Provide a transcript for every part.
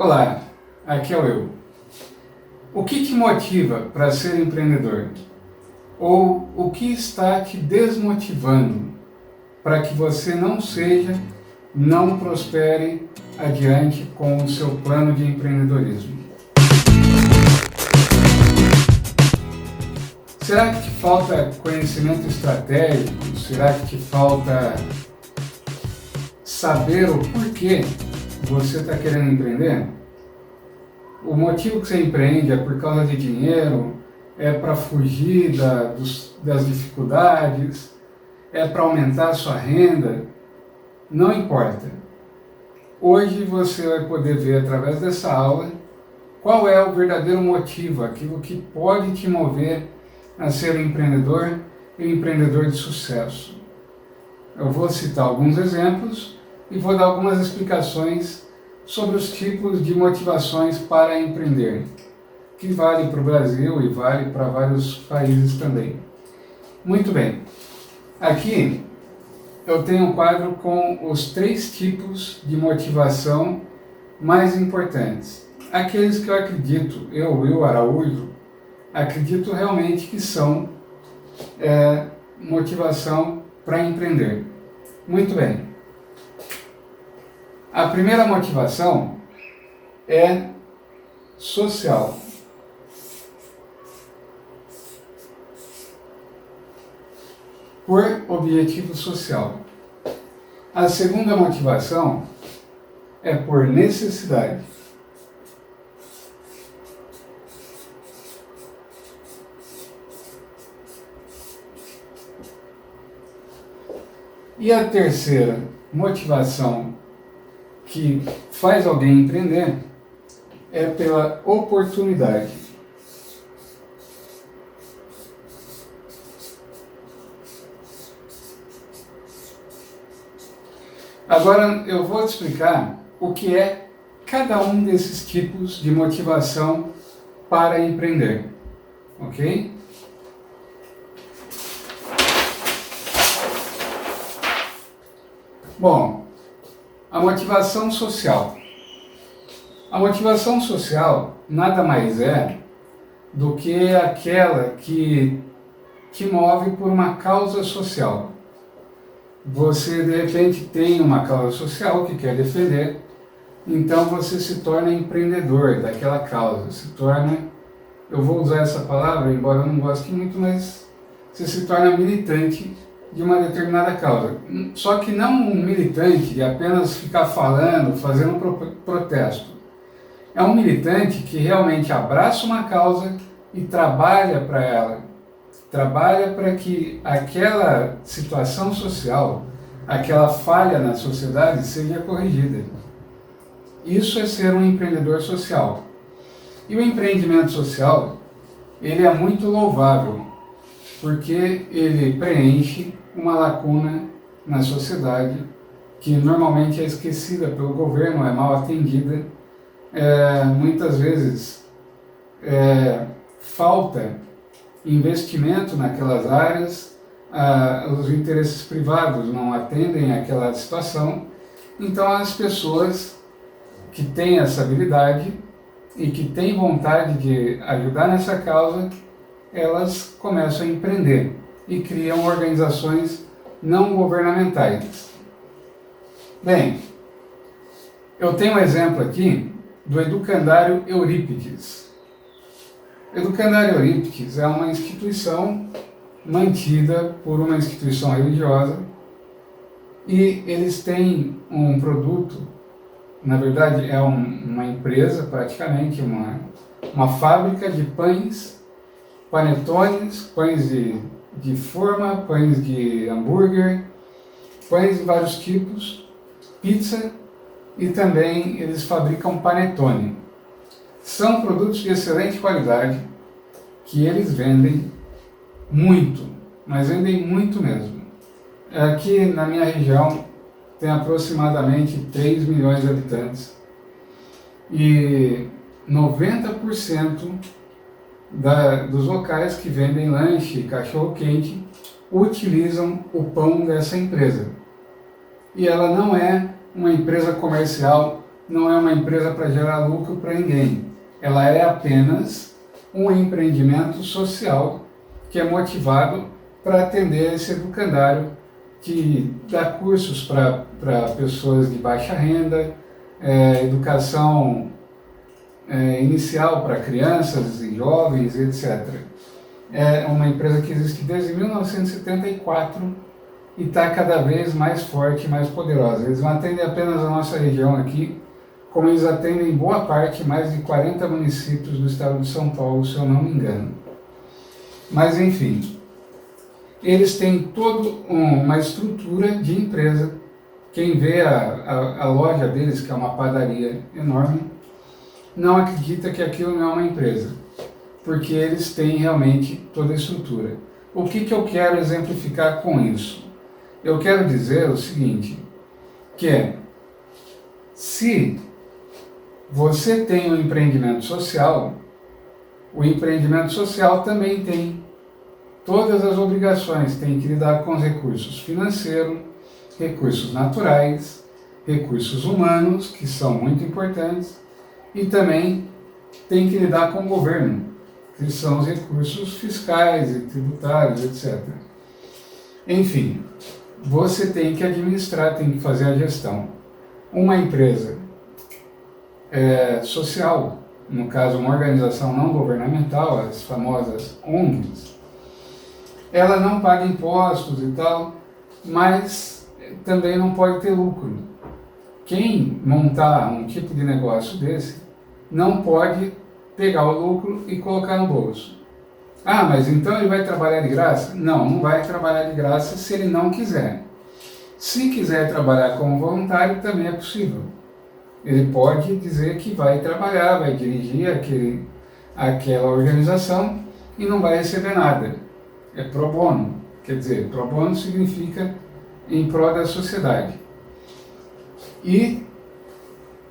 Olá, aqui é o eu. O que te motiva para ser empreendedor? Ou o que está te desmotivando para que você não prospere adiante com o seu plano de empreendedorismo? Será que te falta conhecimento estratégico? Será que te falta saber o porquê você está querendo empreender? O motivo que você empreende é por causa de dinheiro? É para fugir das dificuldades? É para aumentar a sua renda? Não importa. Hoje você vai poder ver através dessa aula qual é o verdadeiro motivo, aquilo que pode te mover a ser um empreendedor e um empreendedor de sucesso. Eu vou citar alguns exemplos e vou dar algumas explicações sobre os tipos de motivações para empreender, que vale para o Brasil e vale para vários países também. Muito bem, aqui eu tenho um quadro com os 3 tipos de motivação mais importantes. Aqueles que eu acredito, eu, Will Araújo, acredito realmente que são motivação para empreender. Muito bem. A primeira motivação é social. Por objetivo social. A segunda motivação é por necessidade. E a terceira motivação que faz alguém empreender é pela oportunidade. Agora eu vou te explicar o que é cada um desses tipos de motivação para empreender, ok? Bom, a motivação social. A motivação social nada mais é do que aquela que te move por uma causa social. Você de repente tem uma causa social que quer defender, então você se torna empreendedor daquela causa, se torna, eu vou usar essa palavra, embora eu não goste muito, mas você se torna militante de uma determinada causa. Só que não um militante de apenas ficar falando, fazendo protesto. É um militante que realmente abraça uma causa e trabalha para ela. Trabalha para que aquela situação social, aquela falha na sociedade seja corrigida. Isso é ser um empreendedor social. E o empreendimento social, ele é muito louvável, porque ele preenche uma lacuna na sociedade que normalmente é esquecida pelo governo, é mal atendida. Muitas vezes falta investimento naquelas áreas, os interesses privados não atendem àquela situação, então as pessoas que têm essa habilidade e que têm vontade de ajudar nessa causa, elas começam a empreender e criam organizações não governamentais. Bem, eu tenho um exemplo aqui do Educandário Eurípides. O Educandário Eurípides é uma instituição mantida por uma instituição religiosa e eles têm um produto, na verdade é uma empresa praticamente, uma fábrica de pães, panetones, pães de forma, pães de hambúrguer, pães de vários tipos, pizza e também eles fabricam panetone. São produtos de excelente qualidade que eles vendem muito, mas vendem muito mesmo. Aqui na minha região tem aproximadamente 3 milhões de habitantes e 90% dos locais que vendem lanche e cachorro-quente utilizam o pão dessa empresa. E ela não é uma empresa comercial não é uma empresa para gerar lucro para ninguém. Ela é apenas um empreendimento social que é motivado para atender esse educandário que dá cursos para pessoas de baixa renda, educação inicial para crianças e jovens, etc. É uma empresa que existe desde 1974 e está cada vez mais forte e mais poderosa. Eles não atendem apenas a nossa região aqui, como eles atendem boa parte, mais de 40 municípios do estado de São Paulo, se eu não me engano. Mas, enfim, eles têm toda uma estrutura de empresa. Quem vê a loja deles, que é uma padaria enorme, não acredita que aquilo não é uma empresa, porque eles têm realmente toda a estrutura. O que eu quero exemplificar com isso? Eu quero dizer o seguinte, que se você tem um empreendimento social, o empreendimento social também tem todas as obrigações, tem que lidar com os recursos financeiros, recursos naturais, recursos humanos, que são muito importantes, e também tem que lidar com o governo, que são os recursos fiscais e tributários, etc. Enfim, você tem que administrar, tem que fazer a gestão. Uma empresa social, no caso uma organização não governamental, as famosas ONGs, ela não paga impostos e tal, mas também não pode ter lucro. Quem montar um tipo de negócio desse não pode pegar o lucro e colocar no bolso. Ah, mas então ele vai trabalhar de graça? Não, não vai trabalhar de graça se ele não quiser. Se quiser trabalhar como voluntário, também é possível. Ele pode dizer que vai trabalhar, vai dirigir aquela organização e não vai receber nada. É pro bono. Quer dizer, pro bono significa em prol da sociedade. E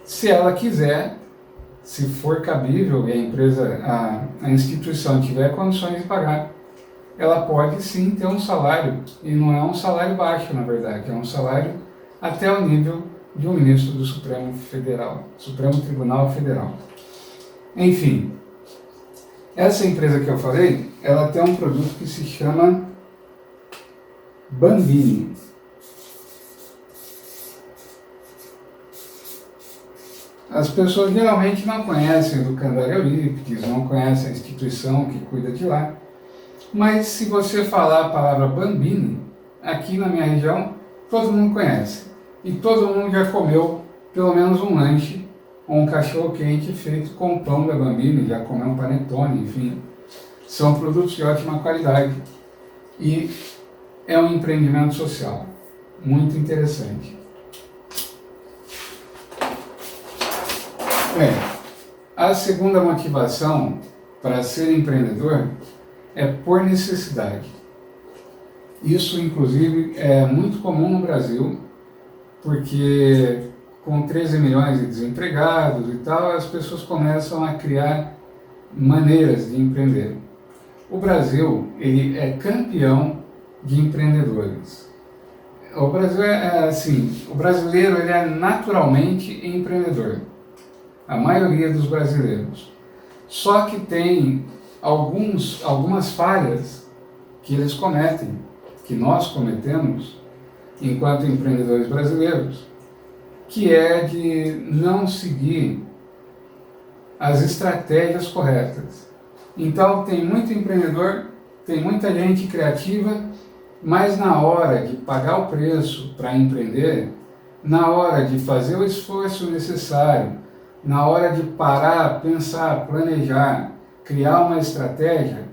se ela quiser, se for cabível e a empresa, a instituição tiver condições de pagar, ela pode sim ter um salário, e não é um salário baixo, na verdade, é um salário até o nível de um ministro do Supremo Tribunal Federal. Enfim, essa empresa que eu falei, ela tem um produto que se chama Bambini. As pessoas geralmente não conhecem o Educandário Eurípides, não conhecem a instituição que cuida de lá, mas se você falar a palavra Bambini, aqui na minha região, todo mundo conhece. E todo mundo já comeu pelo menos um lanche ou um cachorro-quente feito com pão da Bambini, já comeu um panetone, enfim. São produtos de ótima qualidade e é um empreendimento social muito interessante. A segunda motivação para ser empreendedor é por necessidade. Isso, inclusive, é muito comum no Brasil, porque com 13 milhões de desempregados e tal, as pessoas começam a criar maneiras de empreender. O Brasil, ele é campeão de empreendedores. O Brasil é assim, o brasileiro ele é naturalmente empreendedor. A maioria dos brasileiros. Só que tem algumas falhas que eles cometem, que nós cometemos enquanto empreendedores brasileiros, que é de não seguir as estratégias corretas. Então tem muito empreendedor, tem muita gente criativa, mas na hora de pagar o preço para empreender, na hora de fazer o esforço necessário, na hora de parar, pensar, planejar, criar uma estratégia,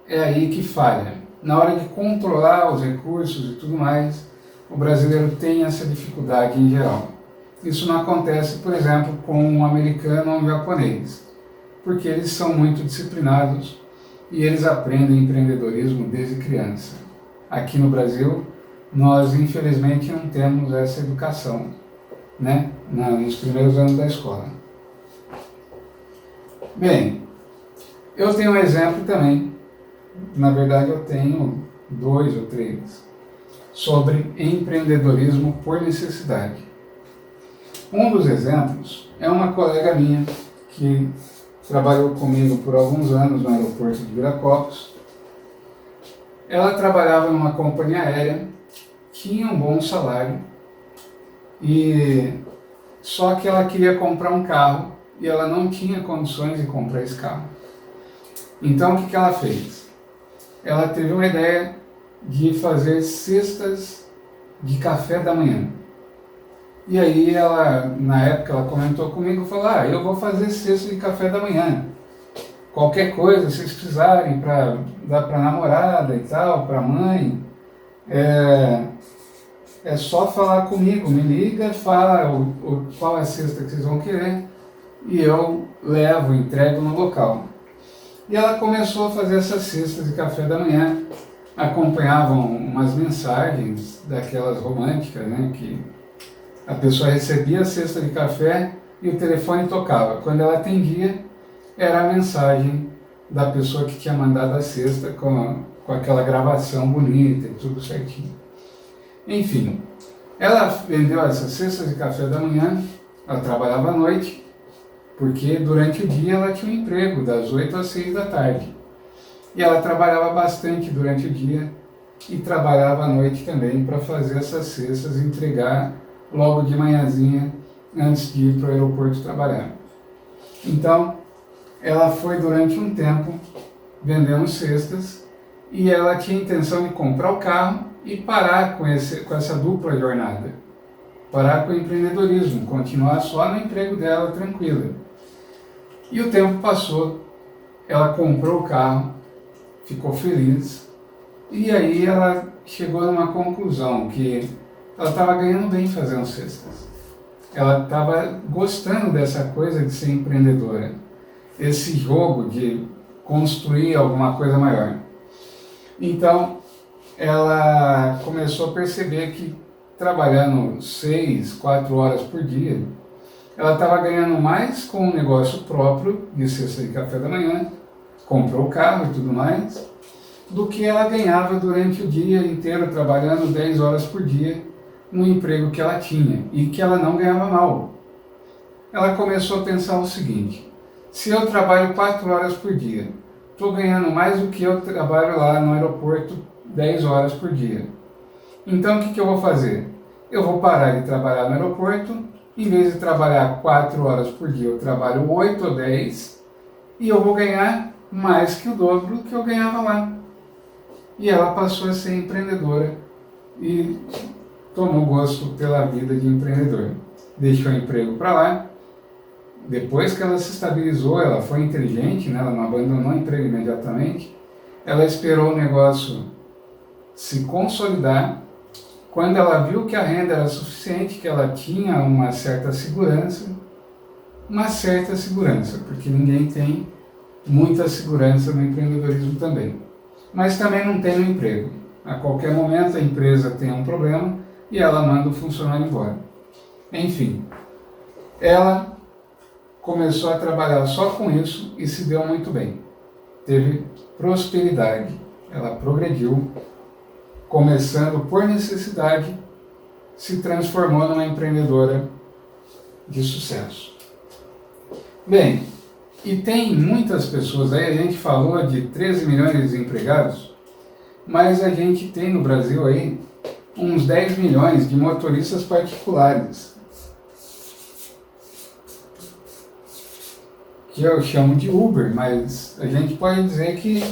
é aí que falha. Na hora de controlar os recursos e tudo mais, o brasileiro tem essa dificuldade em geral. Isso não acontece, por exemplo, com um americano ou um japonês, porque eles são muito disciplinados e eles aprendem empreendedorismo desde criança. Aqui no Brasil, nós infelizmente não temos essa educação, né, nos primeiros anos da escola. Bem, eu tenho um exemplo também, na verdade eu tenho 2 ou 3, sobre empreendedorismo por necessidade. Um dos exemplos é uma colega minha que trabalhou comigo por alguns anos no aeroporto de Viracopos. Ela trabalhava numa companhia aérea, tinha um bom salário, e só que ela queria comprar um carro e ela não tinha condições de comprar esse carro. Então o que ela fez? Ela teve uma ideia de fazer cestas de café da manhã. E aí ela, na época, ela comentou comigo, falou, eu vou fazer cesta de café da manhã. Qualquer coisa, se vocês precisarem, para dar para a namorada e tal, para a mãe, é só falar comigo, me liga, fala qual é a cesta que vocês vão querer e eu levo, entrego no local. E ela começou a fazer essas cestas de café da manhã, acompanhavam umas mensagens daquelas românticas, né, que a pessoa recebia a cesta de café e o telefone tocava. Quando ela atendia, era a mensagem da pessoa que tinha mandado a cesta com aquela gravação bonita e tudo certinho. Enfim, ela vendeu essas cestas de café da manhã, ela trabalhava à noite, porque durante o dia ela tinha um emprego, das 8 às 6 da tarde. E ela trabalhava bastante durante o dia e trabalhava à noite também para fazer essas cestas e entregar logo de manhãzinha antes de ir para o aeroporto trabalhar. Então, ela foi durante um tempo vendendo cestas e ela tinha a intenção de comprar o carro e parar com essa dupla jornada. Parar com o empreendedorismo, continuar só no emprego dela tranquila. E o tempo passou, ela comprou o carro, ficou feliz e aí ela chegou numa conclusão que ela estava ganhando bem fazendo cestas. Ela estava gostando dessa coisa de ser empreendedora, esse jogo de construir alguma coisa maior. Então, ela começou a perceber que trabalhando 6, 4 horas por dia, ela estava ganhando mais com o negócio próprio de cesta de café da manhã, comprou o carro e tudo mais, do que ela ganhava durante o dia inteiro trabalhando 10 horas por dia no emprego que ela tinha e que ela não ganhava mal. Ela começou a pensar o seguinte: se eu trabalho 4 horas por dia, estou ganhando mais do que eu trabalho lá no aeroporto 10 horas por dia. Então o que eu vou fazer? Eu vou parar de trabalhar no aeroporto, em vez de trabalhar 4 horas por dia, eu trabalho 8 ou 10 e eu vou ganhar mais que o dobro do que eu ganhava lá. E ela passou a ser empreendedora e tomou gosto pela vida de empreendedor. Deixou o emprego para lá. Depois que ela se estabilizou, ela foi inteligente, né? Ela não abandonou o emprego imediatamente. Ela esperou o negócio se consolidar. Quando ela viu que a renda era suficiente, que ela tinha uma certa segurança, porque ninguém tem muita segurança no empreendedorismo também. Mas também não tem no emprego. A qualquer momento a empresa tem um problema e ela manda o funcionário embora. Enfim, ela começou a trabalhar só com isso e se deu muito bem. Teve prosperidade, ela progrediu, começando por necessidade, se transformou numa empreendedora de sucesso. Bem, e tem muitas pessoas aí, a gente falou de 13 milhões de desempregados, mas a gente tem no Brasil aí uns 10 milhões de motoristas particulares, que eu chamo de Uber, mas a gente pode dizer que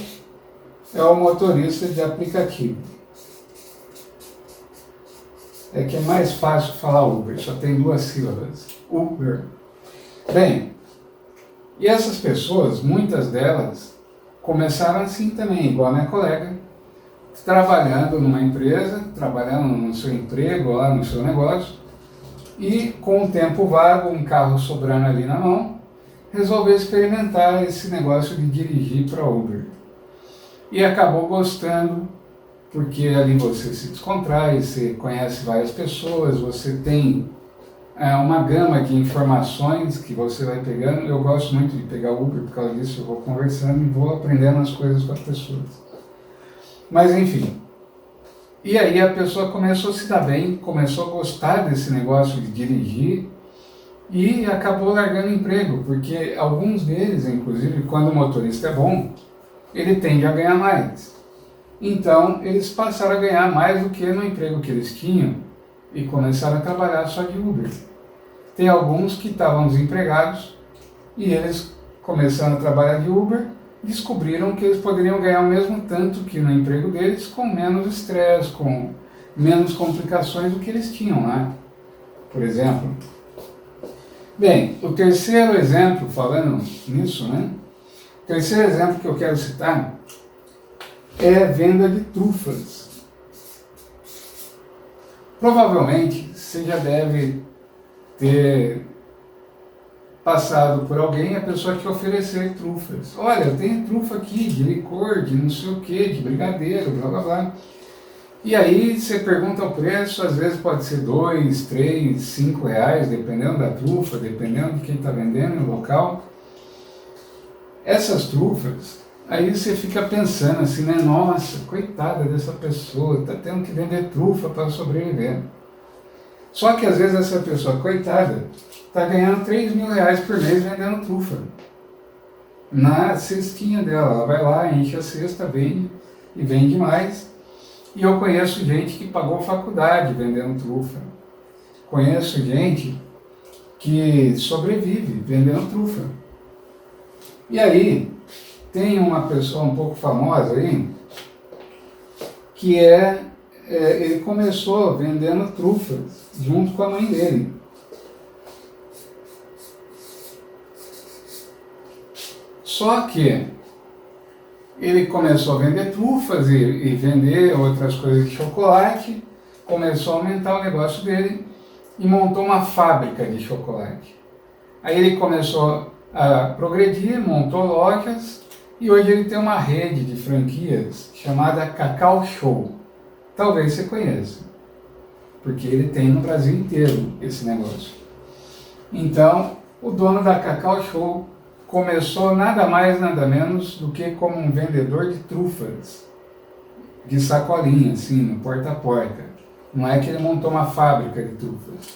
é o motorista de aplicativo. É que é mais fácil falar Uber, só tem 2 sílabas. Uber. Bem, e essas pessoas, muitas delas, começaram assim também, igual a minha colega, trabalhando numa empresa, trabalhando no seu emprego, lá no seu negócio, e com um tempo vago, um carro sobrando ali na mão, resolveu experimentar esse negócio de dirigir para Uber. E acabou gostando, porque ali você se descontrai, você conhece várias pessoas, você tem uma gama de informações que você vai pegando. Eu gosto muito de pegar Uber, por causa disso eu vou conversando e vou aprendendo as coisas com as pessoas. Mas enfim, e aí a pessoa começou a se dar bem, começou a gostar desse negócio de dirigir e acabou largando o emprego, porque alguns deles, inclusive, quando o motorista é bom, ele tende a ganhar mais. Então, eles passaram a ganhar mais do que no emprego que eles tinham e começaram a trabalhar só de Uber. Tem alguns que estavam desempregados e eles começaram a trabalhar de Uber, descobriram que eles poderiam ganhar o mesmo tanto que no emprego deles, com menos estresse, com menos complicações do que eles tinham lá, por exemplo. Bem, o terceiro exemplo, falando nisso, né? O terceiro exemplo que eu quero citar é venda de trufas. Provavelmente você já deve ter passado por alguém e a pessoa te oferecer trufas. Olha, eu tenho trufa aqui de licor, de não sei o que, de brigadeiro, blá blá blá. E aí você pergunta o preço, às vezes pode ser 2, 3, 5 reais, dependendo da trufa, dependendo de quem está vendendo no local. Essas trufas, aí você fica pensando assim, né? Nossa, coitada dessa pessoa, está tendo que vender trufa para sobreviver. Só que às vezes essa pessoa, coitada, está ganhando 3 mil reais por mês vendendo trufa. Na cestinha dela, ela vai lá, enche a cesta, vende e vende mais. E eu conheço gente que pagou faculdade vendendo trufa. Conheço gente que sobrevive vendendo trufa. E aí, tem uma pessoa um pouco famosa aí, que ele começou vendendo trufas junto com a mãe dele. Só que ele começou a vender trufas e vender outras coisas de chocolate, começou a aumentar o negócio dele e montou uma fábrica de chocolate. Aí ele começou a progredir, montou lojas e hoje ele tem uma rede de franquias chamada Cacau Show. Talvez você conheça, porque ele tem no Brasil inteiro esse negócio. Então, o dono da Cacau Show começou nada mais, nada menos do que como um vendedor de trufas, de sacolinha, assim, no porta a porta. Não é que ele montou uma fábrica de trufas.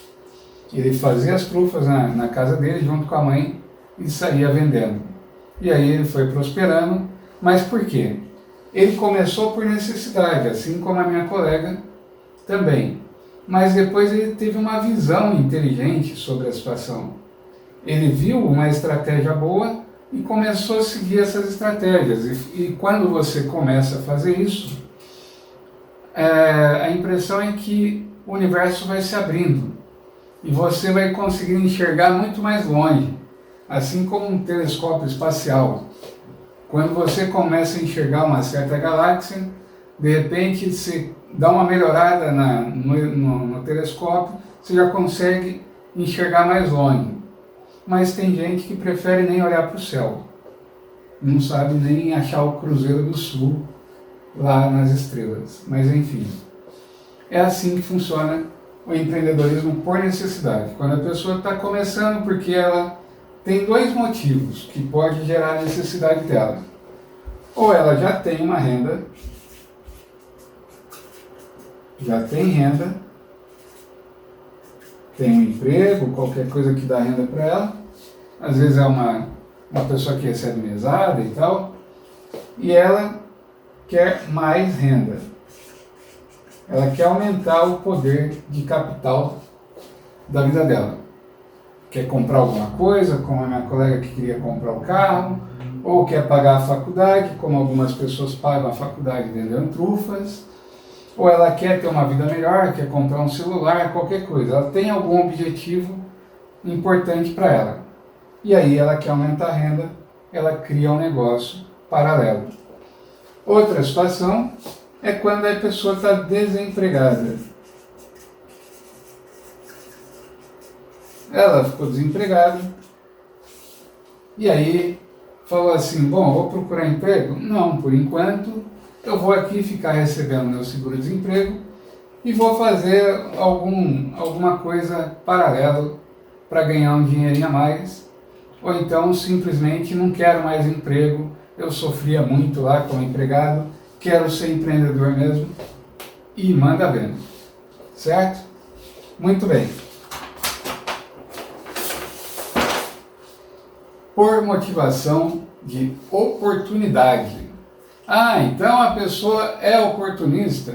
Ele fazia as trufas na casa dele, junto com a mãe, e saía vendendo. E aí ele foi prosperando, mas por quê? Ele começou por necessidade, assim como a minha colega também. Mas depois ele teve uma visão inteligente sobre a situação. Ele viu uma estratégia boa e começou a seguir essas estratégias. E quando você começa a fazer isso, a impressão é que o universo vai se abrindo e você vai conseguir enxergar muito mais longe, assim como um telescópio espacial. Quando você começa a enxergar uma certa galáxia, de repente você dá uma melhorada no telescópio, você já consegue enxergar mais longe. Mas tem gente que prefere nem olhar para o céu, não sabe nem achar o Cruzeiro do Sul lá nas estrelas. Mas enfim, é assim que funciona o empreendedorismo por necessidade. Quando a pessoa está começando porque ela tem dois motivos que pode gerar a necessidade dela. Ou ela já tem uma renda, tem um emprego, qualquer coisa que dá renda para ela. Às vezes é uma pessoa que recebe mesada e tal, e ela quer mais renda. Ela quer aumentar o poder de capital da vida dela. Quer comprar alguma coisa, como a minha colega que queria comprar o carro, ou quer pagar a faculdade, como algumas pessoas pagam a faculdade vendendo trufas, ou ela quer ter uma vida melhor, quer comprar um celular, qualquer coisa. Ela tem algum objetivo importante para ela. E aí ela quer aumentar a renda, ela cria um negócio paralelo. Outra situação é quando a pessoa está desempregada. Ela ficou desempregada e aí falou assim, bom, vou procurar emprego? Não, por enquanto eu vou aqui ficar recebendo meu seguro-desemprego e vou fazer alguma coisa paralela para ganhar um dinheirinho a mais, ou então simplesmente não quero mais emprego, eu sofria muito lá como empregado, quero ser empreendedor mesmo, e manda ver, certo? Muito bem. por motivação de oportunidade. Ah, então a pessoa é oportunista?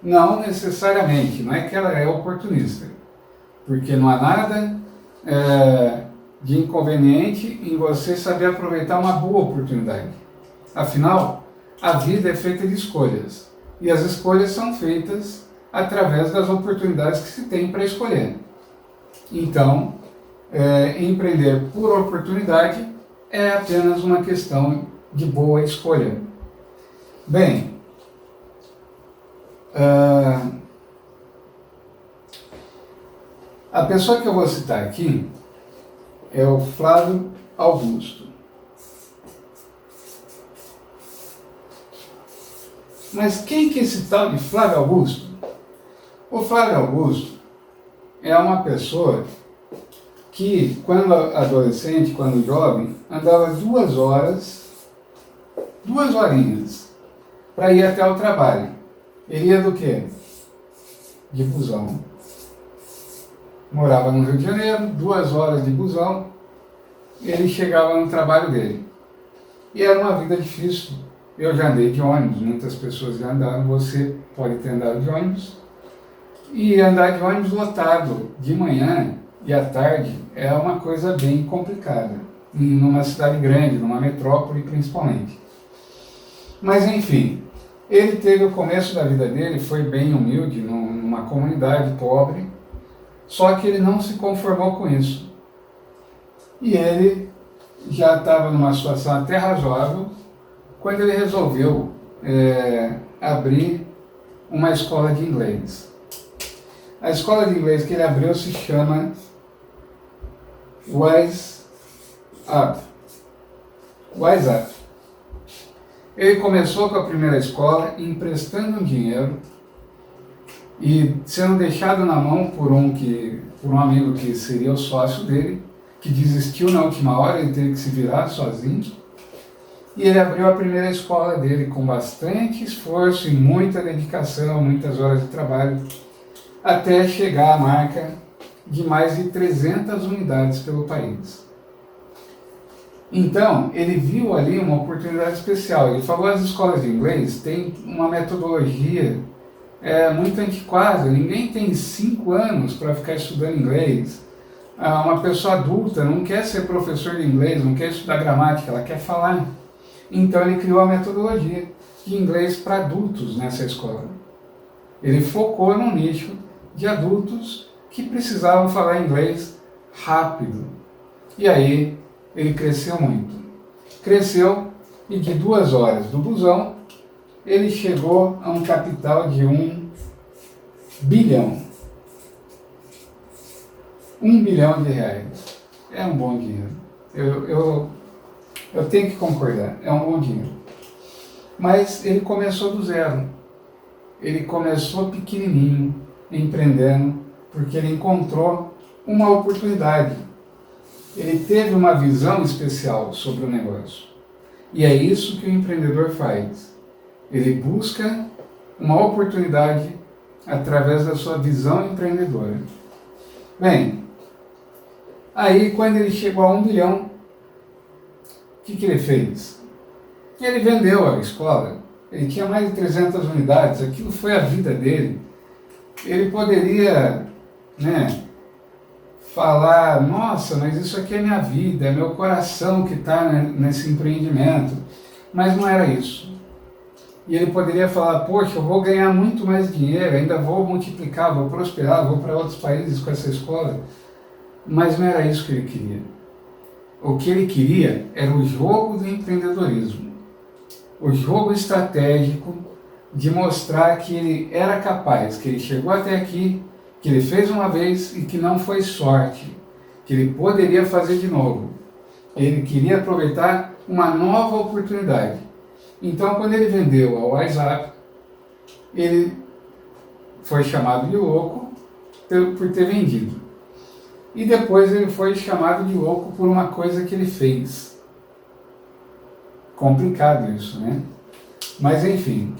Não necessariamente, não é que ela é oportunista, porque não há nada de inconveniente em você saber aproveitar uma boa oportunidade. Afinal, a vida é feita de escolhas, e as escolhas são feitas através das oportunidades que se tem para escolher. Então, empreender por oportunidade é apenas uma questão de boa escolha. Bem, a pessoa que eu vou citar aqui é o Flávio Augusto. Mas quem que é esse tal de Flávio Augusto? O Flávio Augusto é uma pessoa que, quando adolescente, quando jovem, andava 2 horinhas, para ir até o trabalho. Ele ia do quê? De busão. Morava no Rio de Janeiro, 2 horas de busão, ele chegava no trabalho dele. E era uma vida difícil. Eu já andei de ônibus, muitas pessoas já andaram, você pode ter andado de ônibus. E andar de ônibus lotado de manhã e à tarde é uma coisa bem complicada, numa cidade grande, numa metrópole principalmente. Mas enfim, ele teve o começo da vida dele, foi bem humilde, numa comunidade pobre, só que ele não se conformou com isso. E ele já estava numa situação até razoável, quando ele resolveu abrir uma escola de inglês. A escola de inglês que ele abriu se chama Wise Up. Wise Up. Ele começou com a primeira escola emprestando dinheiro e sendo deixado na mão por um amigo que seria o sócio dele, que desistiu na última hora, ele teve que se virar sozinho. E ele abriu a primeira escola dele com bastante esforço e muita dedicação, muitas horas de trabalho, até chegar à marca de mais de 300 unidades pelo país. Então, ele viu ali uma oportunidade especial. Ele falou: as escolas de inglês têm uma metodologia muito antiquada, ninguém tem 5 anos para ficar estudando inglês. Uma pessoa adulta não quer ser professor de inglês, não quer estudar gramática, ela quer falar. Então ele criou a metodologia de inglês para adultos nessa escola. Ele focou no nicho de adultos que precisavam falar inglês rápido. E aí ele cresceu muito. Cresceu e de 2 horas do busão, ele chegou a um capital de 1 bilhão. 1 bilhão de reais. É um bom dinheiro. Eu tenho que concordar, é um bom dinheiro. Mas ele começou do zero. Ele começou pequenininho, empreendendo, porque ele encontrou uma oportunidade. Ele teve uma visão especial sobre o negócio. E é isso que o empreendedor faz. Ele busca uma oportunidade através da sua visão empreendedora. Bem, aí quando ele chegou a 1 bilhão, o que ele fez? Ele vendeu a escola, ele tinha mais de 300 unidades, aquilo foi a vida dele. Ele poderia, falar: nossa, mas isso aqui é minha vida, é meu coração que está nesse empreendimento. Mas não era isso. E ele poderia falar: poxa, eu vou ganhar muito mais dinheiro, ainda vou multiplicar, vou prosperar, vou para outros países com essa escola. Mas não era isso que ele queria. O que ele queria era o jogo do empreendedorismo. O jogo estratégico de mostrar que ele era capaz, que ele chegou até aqui, que ele fez uma vez e que não foi sorte, que ele poderia fazer de novo. Ele queria aproveitar uma nova oportunidade. Então, quando ele vendeu a WhatsApp, ele foi chamado de louco por ter vendido. E depois ele foi chamado de louco por uma coisa que ele fez. Complicado isso, né? Mas enfim,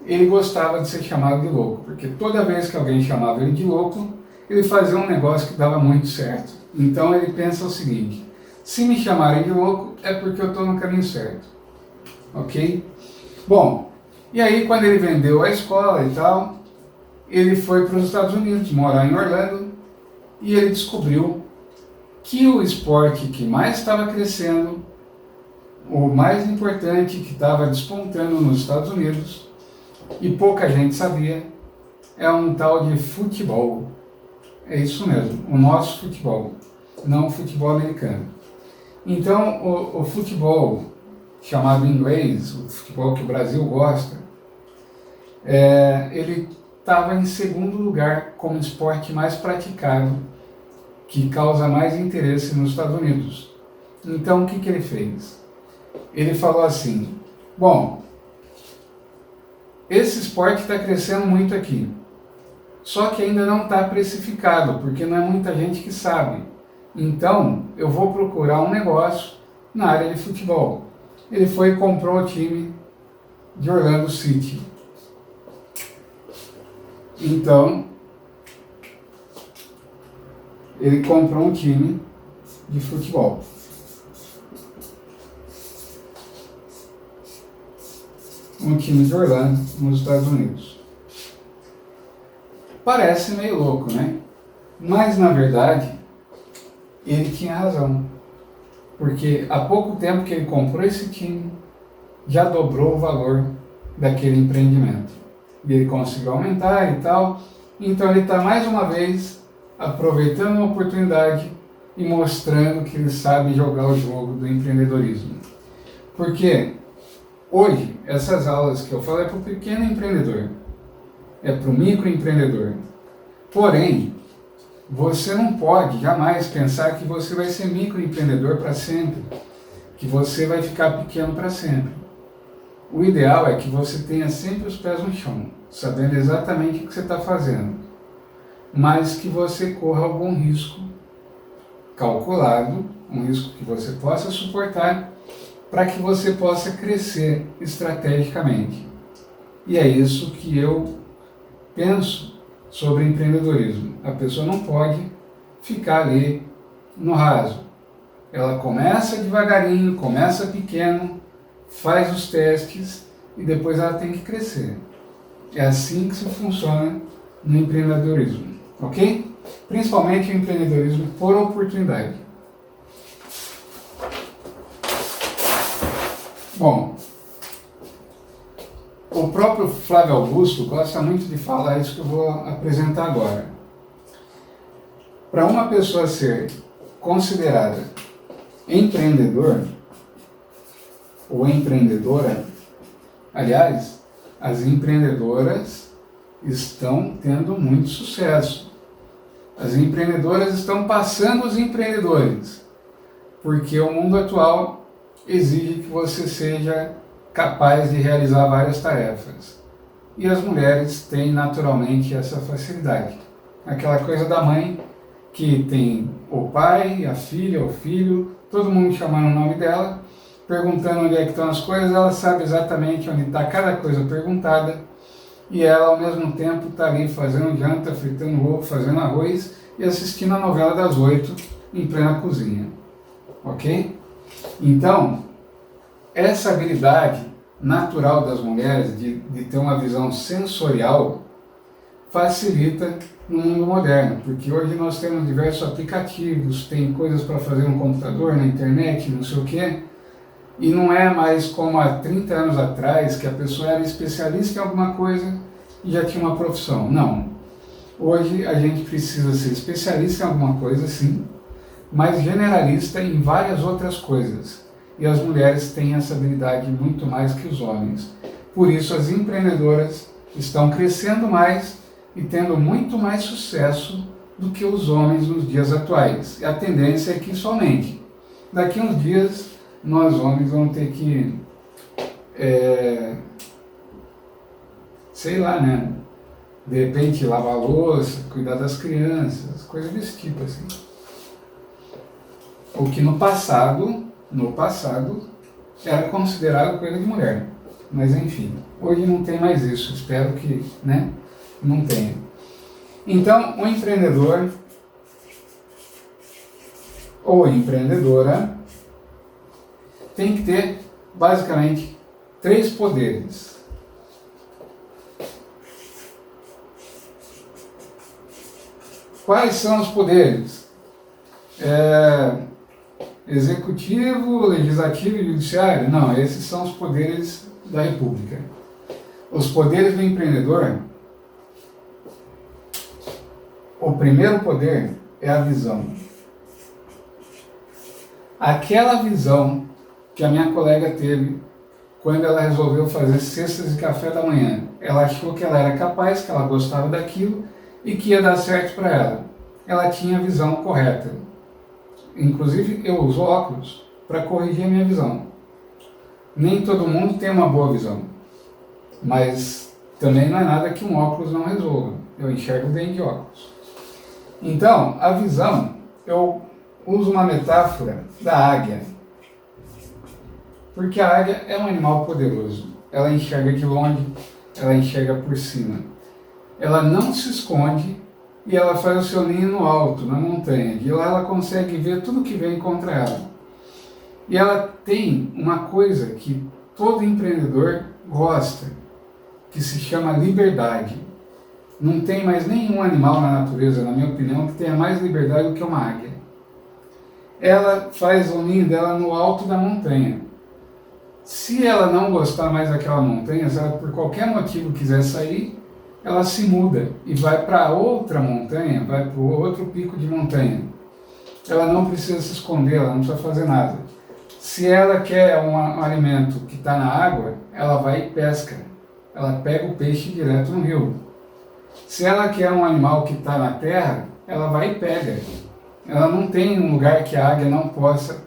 ele gostava de ser chamado de louco, porque toda vez que alguém chamava ele de louco, ele fazia um negócio que dava muito certo. Então ele pensa o seguinte: Se me chamarem de louco, é porque eu estou no caminho certo. Ok? Bom, e aí quando ele vendeu a escola e tal, ele foi para os Estados Unidos, morar em Orlando, e ele descobriu que o esporte que mais estava crescendo, o mais importante que estava despontando nos Estados Unidos, e pouca gente sabia, é um tal de futebol. É isso mesmo, o nosso futebol, não o futebol americano. Então, o futebol, chamado em inglês, o futebol que o Brasil gosta, ele estava em segundo lugar como esporte mais praticado, que causa mais interesse nos Estados Unidos. Então, o que ele fez? Ele falou assim, bom, esse esporte está crescendo muito aqui, só que ainda não está precificado, porque não é muita gente que sabe. Então, eu vou procurar um negócio na área de futebol. Ele foi e comprou o time de Orlando City. Então, ele comprou um time de futebol. Um time de Orlando, nos Estados Unidos. Parece meio louco, né? Mas, na verdade, ele tinha razão. Porque há pouco tempo que ele comprou esse time, já dobrou o valor daquele empreendimento. E ele conseguiu aumentar e tal. Então ele está mais uma vez aproveitando a oportunidade e mostrando que ele sabe jogar o jogo do empreendedorismo. Porque hoje, essas aulas que eu falo é para o pequeno empreendedor, é para o microempreendedor. Porém, você não pode jamais pensar que você vai ser microempreendedor para sempre, que você vai ficar pequeno para sempre. O ideal é que você tenha sempre os pés no chão, sabendo exatamente o que você está fazendo, mas que você corra algum risco calculado, um risco que você possa suportar, para que você possa crescer estrategicamente. E é isso que eu penso sobre empreendedorismo. A pessoa não pode ficar ali no raso. Ela começa devagarinho, começa pequeno, faz os testes e depois ela tem que crescer. É assim que se funciona no empreendedorismo, ok? Principalmente o empreendedorismo por oportunidade. Bom, o próprio Flávio Augusto gosta muito de falar isso que eu vou apresentar agora. Para uma pessoa ser considerada empreendedor ou empreendedora, aliás, as empreendedoras estão tendo muito sucesso. As empreendedoras estão passando os empreendedores, porque o mundo atual exige que você seja capaz de realizar várias tarefas. E as mulheres têm naturalmente essa facilidade. Aquela coisa da mãe que tem o pai, a filha, o filho, todo mundo chamando o nome dela, perguntando onde é que estão as coisas, ela sabe exatamente onde está cada coisa perguntada, e ela ao mesmo tempo está ali fazendo janta, fritando ovo, fazendo arroz e assistindo a novela das 8 em plena cozinha. Ok? Então, essa habilidade natural das mulheres de ter uma visão sensorial facilita no mundo moderno, porque hoje nós temos diversos aplicativos, tem coisas para fazer no computador, na internet, não sei o quê, e não é mais como há 30 anos atrás, que a pessoa era especialista em alguma coisa e já tinha uma profissão. Não. Hoje a gente precisa ser especialista em alguma coisa, sim, mas generalista em várias outras coisas. E as mulheres têm essa habilidade muito mais que os homens. Por isso as empreendedoras estão crescendo mais e tendo muito mais sucesso do que os homens nos dias atuais. E a tendência é que isso aumente. Daqui a uns dias nós homens vamos ter que, sei lá, né? De repente lavar a louça, cuidar das crianças, coisas desse tipo assim. O que no passado era considerado coisa de mulher. Mas enfim, hoje não tem mais isso. Espero que, né, não tenha. Então, o empreendedor ou empreendedora tem que ter basicamente 3 poderes. Quais são os poderes? Executivo, legislativo e judiciário? Não, esses são os poderes da República. Os poderes do empreendedor, o primeiro poder é a visão. Aquela visão que a minha colega teve quando ela resolveu fazer cestas de café da manhã. Ela achou que ela era capaz, que ela gostava daquilo e que ia dar certo para ela. Ela tinha a visão correta. Inclusive, eu uso óculos para corrigir a minha visão. Nem todo mundo tem uma boa visão, mas também não é nada que um óculos não resolva. Eu enxergo bem de óculos. Então, a visão, eu uso uma metáfora da águia. Porque a águia é um animal poderoso. Ela enxerga de longe, ela enxerga por cima. Ela não se esconde e ela faz o seu ninho no alto, na montanha. De lá ela consegue ver tudo que vem contra ela. E ela tem uma coisa que todo empreendedor gosta, que se chama liberdade. Não tem mais nenhum animal na natureza, na minha opinião, que tenha mais liberdade do que uma águia. Ela faz o ninho dela no alto da montanha. Se ela não gostar mais daquela montanha, se ela por qualquer motivo quiser sair, ela se muda e vai para outra montanha, vai para o outro pico de montanha. Ela não precisa se esconder, ela não precisa fazer nada. Se ela quer um alimento que está na água, ela vai e pesca. Ela pega o peixe direto no rio. Se ela quer um animal que está na terra, ela vai e pega. Ela não tem um lugar que a águia não possa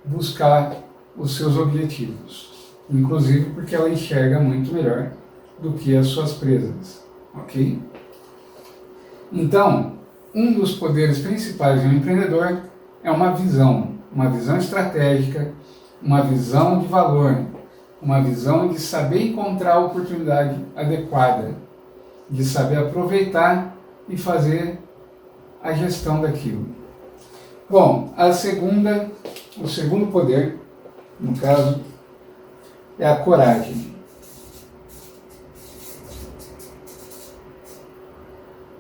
buscar os seus objetivos. Inclusive porque ela enxerga muito melhor do que as suas presas. Ok? Então, um dos poderes principais de um empreendedor é uma visão estratégica, uma visão de valor, uma visão de saber encontrar a oportunidade adequada, de saber aproveitar e fazer a gestão daquilo. Bom, o segundo poder, no caso, é a coragem.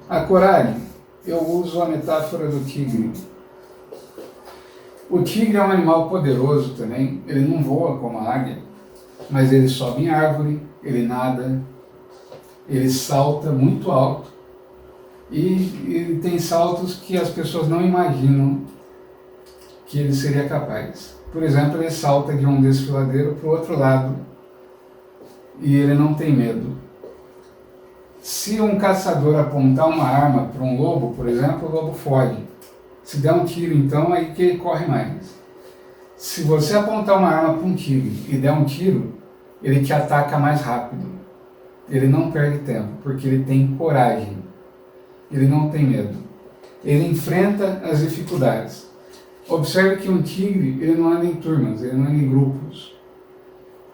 A coragem, eu uso a metáfora do tigre. O tigre é um animal poderoso também, ele não voa como a águia, mas ele sobe em árvore, ele nada, ele salta muito alto e ele tem saltos que as pessoas não imaginam que ele seria capaz. Por exemplo, ele salta de um desfiladeiro para o outro lado e ele não tem medo. Se um caçador apontar uma arma para um lobo, por exemplo, o lobo foge. Se der um tiro, então, aí que ele corre mais. Se você apontar uma arma para um tigre e der um tiro, ele te ataca mais rápido. Ele não perde tempo, porque ele tem coragem. Ele não tem medo. Ele enfrenta as dificuldades. Observe que um tigre, ele não anda em turmas, ele não anda em grupos,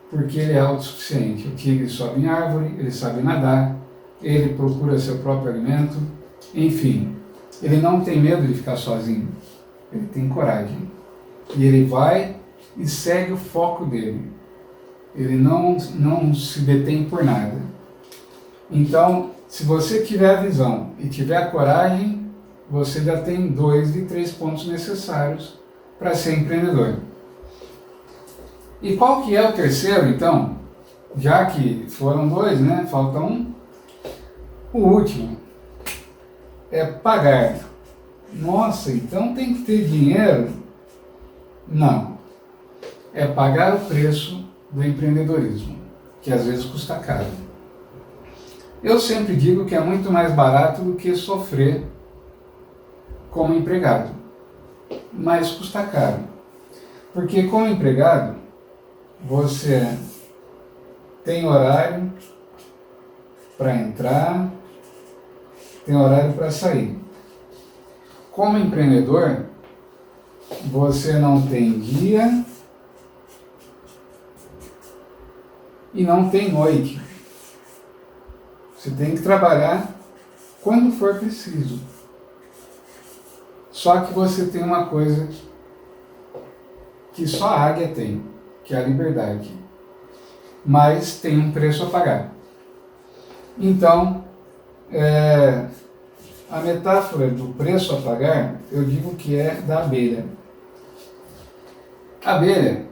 porque ele é autossuficiente. O tigre sobe em árvore, ele sabe nadar, ele procura seu próprio alimento, enfim, ele não tem medo de ficar sozinho, ele tem coragem. E ele vai e segue o foco dele. Ele não se detém por nada. Então, se você tiver a visão e tiver a coragem, você já tem 2 de 3 pontos necessários para ser empreendedor. E qual que é o terceiro, então? Já que foram 2, né? Falta um. O último é pagar. Nossa, então tem que ter dinheiro? Não. É pagar o preço do empreendedorismo, que às vezes custa caro. Eu sempre digo que é muito mais barato do que sofrer como empregado, mas custa caro. Porque como empregado, você tem horário para entrar, tem horário para sair. Como empreendedor, você não tem dia e não tem noite. Você tem que trabalhar quando for preciso. Só que você tem uma coisa que só a águia tem, que é a liberdade. Mas tem um preço a pagar. Então, a metáfora do preço a pagar, eu digo que é da abelha. A abelha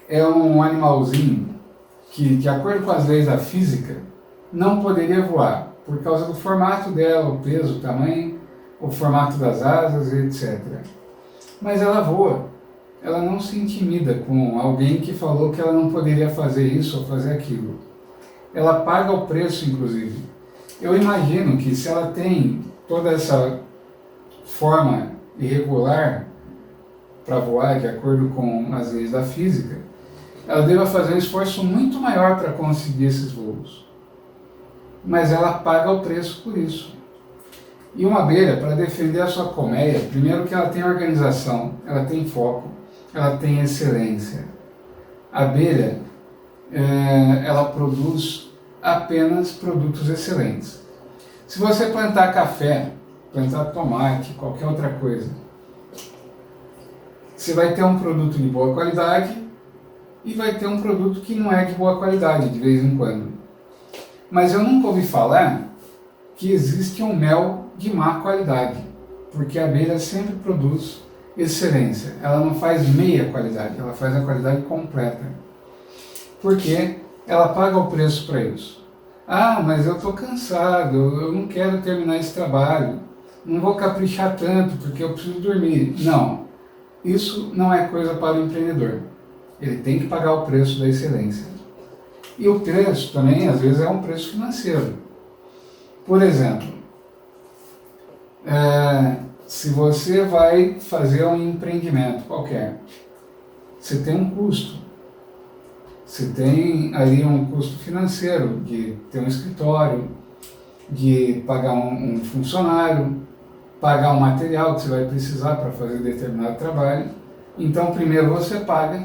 é um animalzinho que, de acordo com as leis da física, não poderia voar, por causa do formato dela, o peso, o tamanho, o formato das asas, etc. Mas ela voa. Ela não se intimida com alguém que falou que ela não poderia fazer isso ou fazer aquilo. Ela paga o preço, inclusive. Eu imagino que se ela tem toda essa forma irregular para voar, de acordo com as leis da física, ela deva fazer um esforço muito maior para conseguir esses voos. Mas ela paga o preço por isso. E uma abelha, para defender a sua colmeia, primeiro que ela tem organização, ela tem foco, ela tem excelência. A abelha, ela produz apenas produtos excelentes. Se você plantar café, plantar tomate, qualquer outra coisa, você vai ter um produto de boa qualidade e vai ter um produto que não é de boa qualidade de vez em quando. Mas eu nunca ouvi falar que existe um mel de má qualidade, porque a abelha sempre produz excelência. Ela não faz meia qualidade, ela faz a qualidade completa. Porque ela paga o preço para isso. Ah, mas eu estou cansado, eu não quero terminar esse trabalho, não vou caprichar tanto porque eu preciso dormir. Não, isso não é coisa para o empreendedor. Ele tem que pagar o preço da excelência. E o preço também, às vezes, é um preço financeiro. Por exemplo, se você vai fazer um empreendimento qualquer, você tem um custo. Você tem ali um custo financeiro de ter um escritório, de pagar um funcionário, pagar um material que você vai precisar para fazer determinado trabalho. Então, primeiro você paga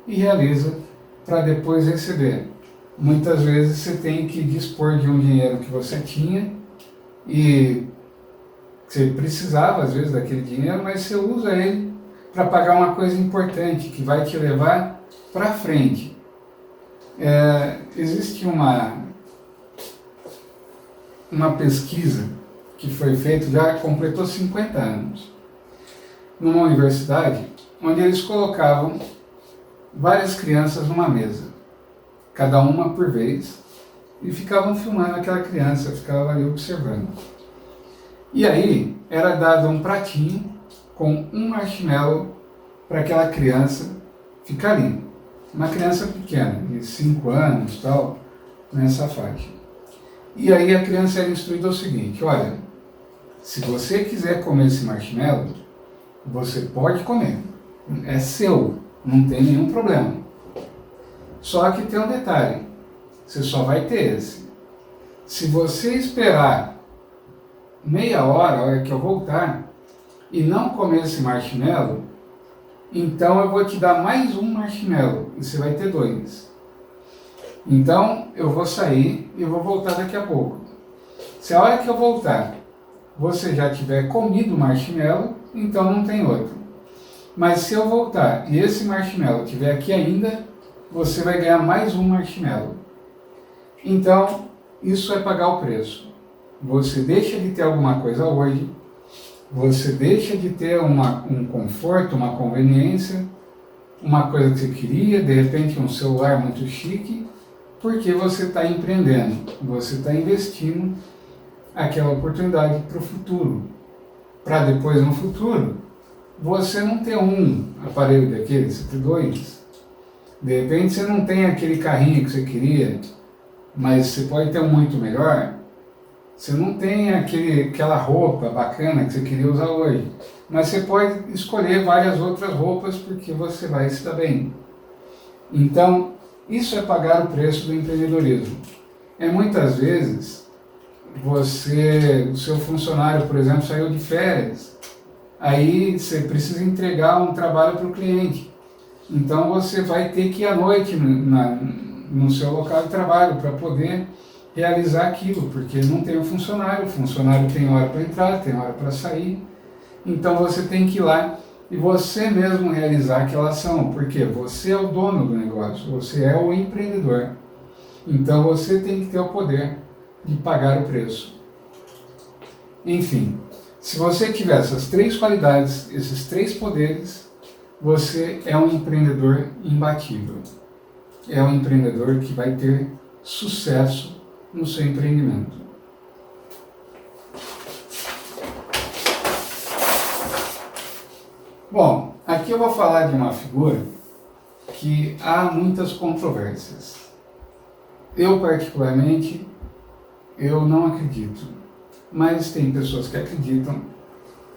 e realiza para depois receber. Muitas vezes você tem que dispor de um dinheiro que você tinha e você precisava, às vezes, daquele dinheiro, mas você usa ele para pagar uma coisa importante que vai te levar para frente. Existe uma pesquisa que foi feita, já completou 50 anos, numa universidade, onde eles colocavam várias crianças numa mesa, cada uma por vez, e ficavam filmando aquela criança, ficavam ali observando. E aí era dado um pratinho com um marshmallow para aquela criança ficar ali. Uma criança pequena, de 5 anos, tal, nessa faixa. E aí a criança era instruída o seguinte: olha, se você quiser comer esse marshmallow, você pode comer, é seu, não tem nenhum problema. Só que tem um detalhe, você só vai ter esse. Se você esperar meia hora, a hora que eu voltar, e não comer esse marshmallow, então eu vou te dar mais um marshmallow, e você vai ter 2. Então eu vou sair e vou voltar daqui a pouco. Se a hora que eu voltar, você já tiver comido o marshmallow, então não tem outro. Mas se eu voltar e esse marshmallow estiver aqui ainda, você vai ganhar mais um marshmallow. Então, isso é pagar o preço. Você deixa de ter alguma coisa hoje, você deixa de ter um conforto, uma conveniência, uma coisa que você queria, de repente um celular muito chique, porque você está empreendendo, você está investindo aquela oportunidade para o futuro. Para depois, no futuro, você não ter um aparelho daquele, você ter 2. De repente você não tem aquele carrinho que você queria, mas você pode ter um muito melhor. Você não tem aquela roupa bacana que você queria usar hoje, mas você pode escolher várias outras roupas porque você vai se dar bem. Então, isso é pagar o preço do empreendedorismo. Muitas vezes, o seu funcionário, por exemplo, saiu de férias, aí você precisa entregar um trabalho para o cliente. Então você vai ter que ir à noite no seu local de trabalho para poder realizar aquilo, porque não tem o funcionário tem hora para entrar, tem hora para sair, então você tem que ir lá e você mesmo realizar aquela ação, porque você é o dono do negócio, você é o empreendedor. Então você tem que ter o poder de pagar o preço. Enfim, se você tiver essas três qualidades, esses três poderes, você é um empreendedor imbatível. É um empreendedor que vai ter sucesso no seu empreendimento. Bom, aqui eu vou falar de uma figura que há muitas controvérsias. Eu, particularmente, eu não acredito, mas tem pessoas que acreditam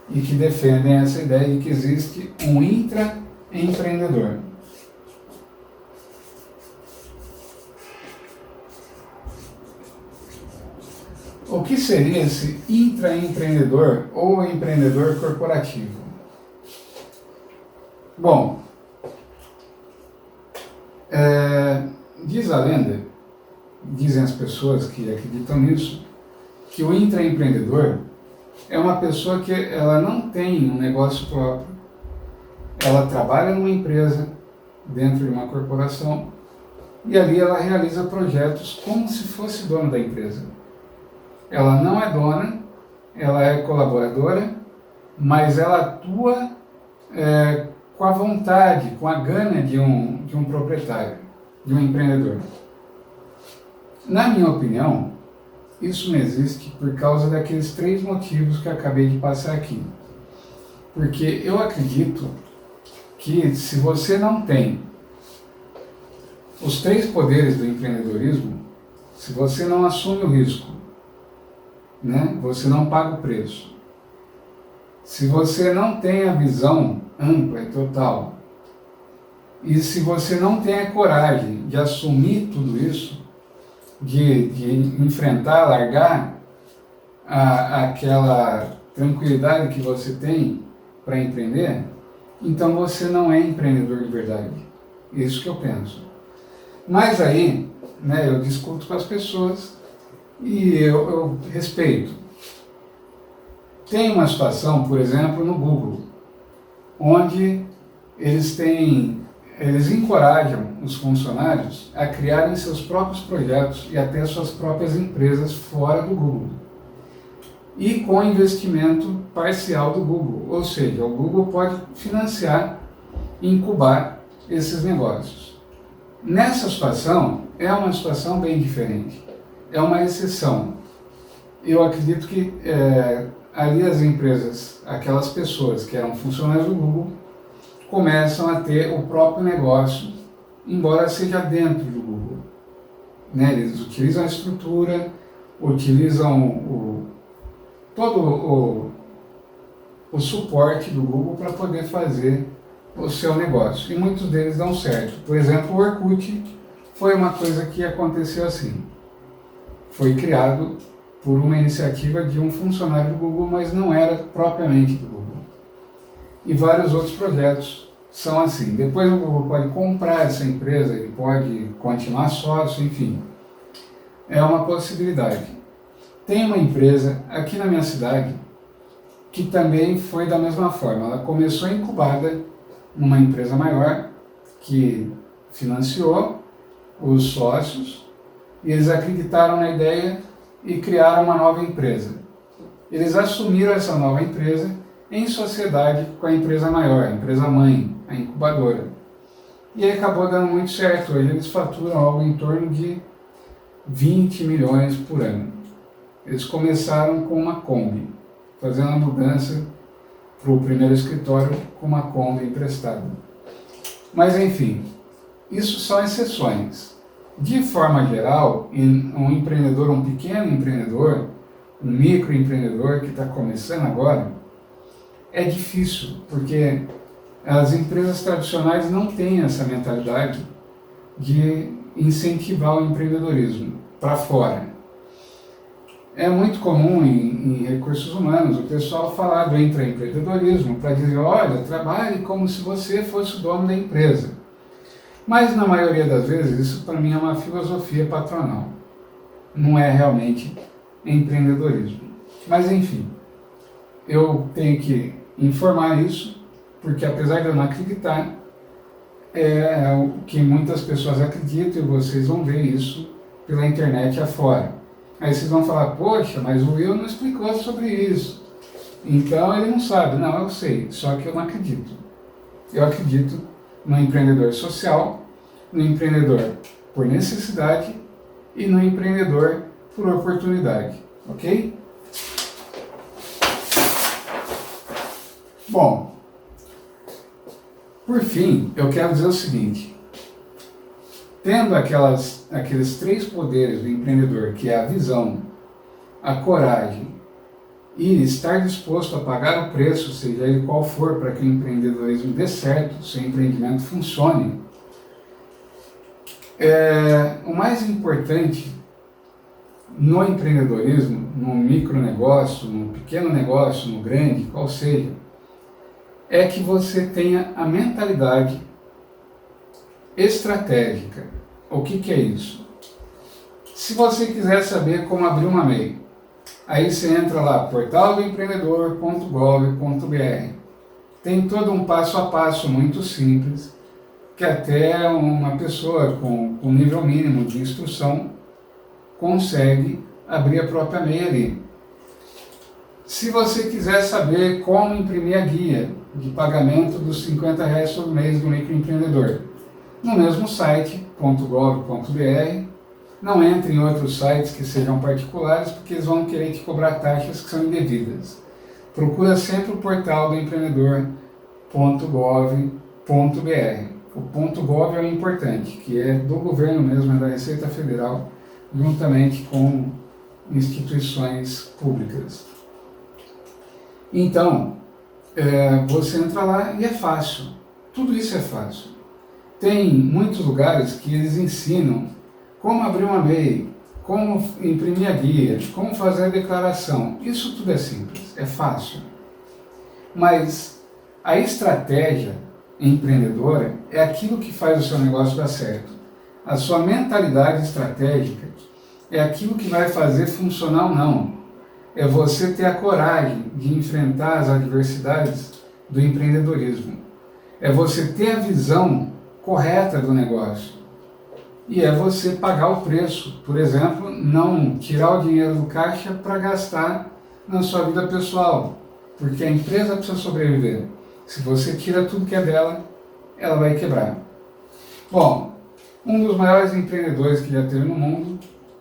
e que defendem essa ideia de que existe um intraempreendedor. O que seria esse intraempreendedor ou empreendedor corporativo? Bom, diz a lenda, dizem as pessoas que acreditam nisso, que o intraempreendedor é uma pessoa que ela não tem um negócio próprio, ela trabalha numa empresa, dentro de uma corporação, e ali ela realiza projetos como se fosse dona da empresa. Ela não é dona, ela é colaboradora, mas ela atua com a vontade, com a gana de um proprietário, de um empreendedor. Na minha opinião, isso não existe por causa daqueles três motivos que eu acabei de passar aqui. Porque eu acredito que se você não tem os três poderes do empreendedorismo, se você não assume o risco, você não paga o preço. Se você não tem a visão ampla e total, e se você não tem a coragem de assumir tudo isso, de enfrentar, largar aquela tranquilidade que você tem para empreender, então você não é empreendedor de verdade. Isso que eu penso. Mas aí, eu discuto com as pessoas e eu respeito. Tem uma situação, por exemplo, no Google, onde eles encorajam os funcionários a criarem seus próprios projetos e até suas próprias empresas fora do Google. E com investimento parcial do Google, ou seja, o Google pode financiar e incubar esses negócios. Nessa situação, é uma situação bem diferente. É uma exceção. Eu acredito que ali as empresas, aquelas pessoas que eram funcionários do Google, começam a ter o próprio negócio, embora seja dentro do Google. Eles utilizam a estrutura, utilizam todo o suporte do Google para poder fazer o seu negócio. E muitos deles dão certo. Por exemplo, o Orkut foi uma coisa que aconteceu assim. Foi criado por uma iniciativa de um funcionário do Google, mas não era propriamente do Google. E vários outros projetos são assim. Depois o Google pode comprar essa empresa, ele pode continuar sócio, enfim. É uma possibilidade. Tem uma empresa aqui na minha cidade que também foi da mesma forma. Ela começou incubada numa empresa maior que financiou os sócios e eles acreditaram na ideia e criaram uma nova empresa. Eles assumiram essa nova empresa em sociedade com a empresa maior, a empresa mãe, a incubadora. E aí acabou dando muito certo. Hoje eles faturam algo em torno de 20 milhões por ano. Eles começaram com uma Kombi, fazendo a mudança para o primeiro escritório com uma Kombi emprestada. Mas enfim, isso são exceções. De forma geral, um empreendedor, um pequeno empreendedor, um microempreendedor que está começando agora, é difícil, porque as empresas tradicionais não têm essa mentalidade de incentivar o empreendedorismo para fora. É muito comum em recursos humanos o pessoal falar do intraempreendedorismo para dizer, olha, trabalhe como se você fosse o dono da empresa. Mas na maioria das vezes isso para mim é uma filosofia patronal. Não é realmente empreendedorismo. Mas enfim, eu tenho que informar isso porque apesar de eu não acreditar, é o que muitas pessoas acreditam, e vocês vão ver isso pela internet afora. Aí vocês vão falar, poxa, mas o Will não explicou sobre isso. Então ele não sabe. Não, eu sei, só que eu não acredito. Eu acredito no empreendedor social, no empreendedor por necessidade e no empreendedor por oportunidade, ok? Bom, por fim, eu quero dizer o seguinte: tendo aqueles 3 poderes do empreendedor, que é a visão, a coragem e estar disposto a pagar o preço, seja ele qual for, para que o empreendedorismo dê certo, o seu empreendimento funcione, o mais importante no empreendedorismo, no micronegócio, no pequeno negócio, no grande, qual seja, é que você tenha a mentalidade estratégica. O que é isso? Se você quiser saber como abrir uma MEI, aí você entra lá, portaldoempreendedor.gov.br. Tem todo um passo a passo muito simples, que até uma pessoa com nível mínimo de instrução consegue abrir a própria MEI ali. Se você quiser saber como imprimir a guia de pagamento dos R$50 todo mês do microempreendedor, no mesmo site, .gov.br, não entre em outros sites que sejam particulares, porque eles vão querer te cobrar taxas que são indevidas. Procura sempre o portal do empreendedor.gov.br. O .gov é o importante, que é do governo mesmo, é da Receita Federal, juntamente com instituições públicas. Então, você entra lá e é fácil. Tudo isso é fácil. Tem muitos lugares que eles ensinam como abrir uma MEI, como imprimir a guia, como fazer a declaração. Isso tudo é simples, é fácil. Mas a estratégia empreendedora é aquilo que faz o seu negócio dar certo. A sua mentalidade estratégica é aquilo que vai fazer funcionar ou não. É você ter a coragem de enfrentar as adversidades do empreendedorismo. É você ter a visão correta do negócio. E é você pagar o preço. Por exemplo, não tirar o dinheiro do caixa para gastar na sua vida pessoal. Porque a empresa precisa sobreviver. Se você tira tudo que é dela, ela vai quebrar. Bom, um dos maiores empreendedores que já teve no mundo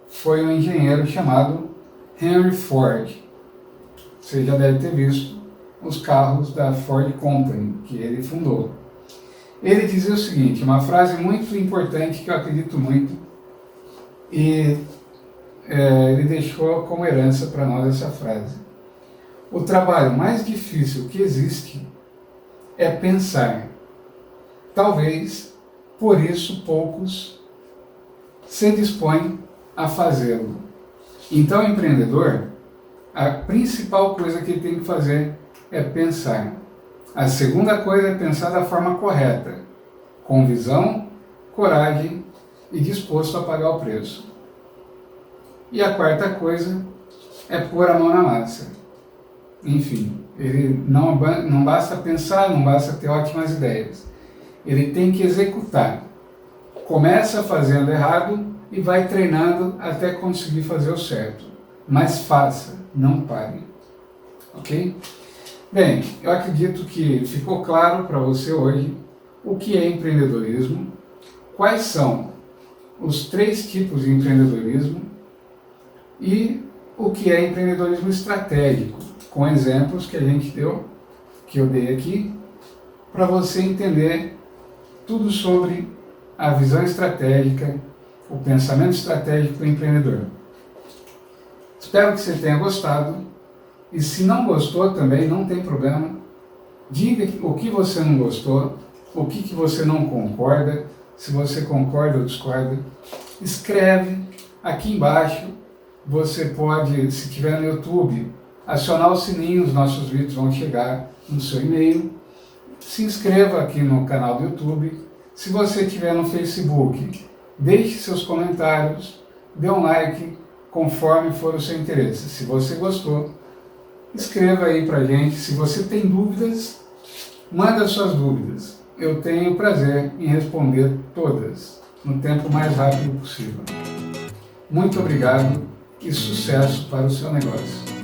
foi um engenheiro chamado Henry Ford. Você já deve ter visto os carros da Ford Company, que ele fundou. Ele dizia o seguinte, uma frase muito importante que eu acredito muito, e ele deixou como herança para nós essa frase. O trabalho mais difícil que existe é pensar. Talvez, por isso, poucos se dispõem a fazê-lo. Então, o empreendedor, a principal coisa que ele tem que fazer é pensar. A segunda coisa é pensar da forma correta, com visão, coragem e disposto a pagar o preço. E a quarta coisa é pôr a mão na massa. Enfim, ele não basta pensar, não basta ter ótimas ideias. Ele tem que executar. Começa fazendo errado e vai treinando até conseguir fazer o certo. Mas faça, não pare. Ok? Bem, eu acredito que ficou claro para você hoje o que é empreendedorismo, quais são os 3 tipos de empreendedorismo e o que é empreendedorismo estratégico, com exemplos que a gente deu, que eu dei aqui, para você entender tudo sobre a visão estratégica, o pensamento estratégico do empreendedor. Espero que você tenha gostado. E se não gostou também, não tem problema. Diga o que você não gostou, o que você não concorda, se você concorda ou discorda. Escreve aqui embaixo. Você pode, se estiver no YouTube, acionar o sininho, os nossos vídeos vão chegar no seu e-mail. Se inscreva aqui no canal do YouTube. Se você estiver no Facebook, deixe seus comentários, dê um like, conforme for o seu interesse. Se você gostou, escreva aí pra gente. Se você tem dúvidas, Manda suas dúvidas. Eu tenho prazer em responder todas, no tempo mais rápido possível. Muito obrigado e sucesso para o seu negócio.